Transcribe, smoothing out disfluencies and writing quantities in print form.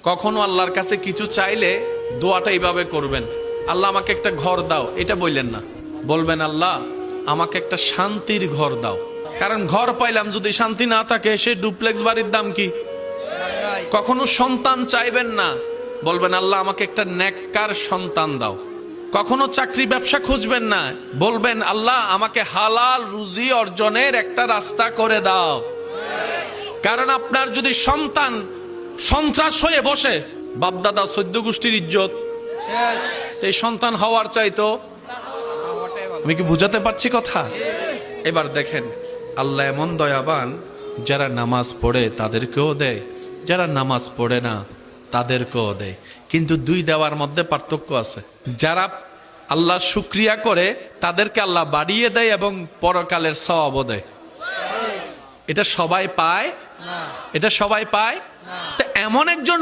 কখনো আল্লাহর কাছে কিছু চাইলে দোয়াটা এইভাবে করবেন, আল্লাহ আমাকে একটা ঘর দাও, এটা বললেন না। বলবেন আল্লাহ আমাকে একটা শান্তির ঘর দাও। কারণ ঘর পাইলাম যদি শান্তি না থাকে, সে ডুপ্লেক্স বাড়ির দাম কি? কখনো সন্তান চাইবেন না, বলবেন আল্লাহ আমাকে একটা নেককার সন্তান দাও। কখনো চাকরি ব্যবসা খুঁজবেন না, বলবেন আল্লাহ আমাকে হালাল রুজি অর্জনের একটা রাস্তা করে দাও। কারণ আপনার যদি সন্তান সন্ত্রাস হয়ে বসে, বাপদাদা 14 গোষ্ঠীর ইজ্জত, এই সন্তান হওয়ার চাইতো। আমি কি বুঝাতে পারছি কথা? এবার দেখেন আল্লাহ এমন দয়াবান, যারা নামাজ পড়ে তাদেরকেও দেয়, যারা নামাজ পড়ে না তাদেরকেও দেয়। কিন্তু দুই দেওয়ার মধ্যে পার্থক্য আছে। যারা আল্লাহ শুকরিয়া করে তাদেরকে আল্লাহ বাড়িয়ে দেয় এবং পরকালের সওয়াবও দেয়। এটা সবাই পায়? এটা সবাই পায়? তো এমন একজন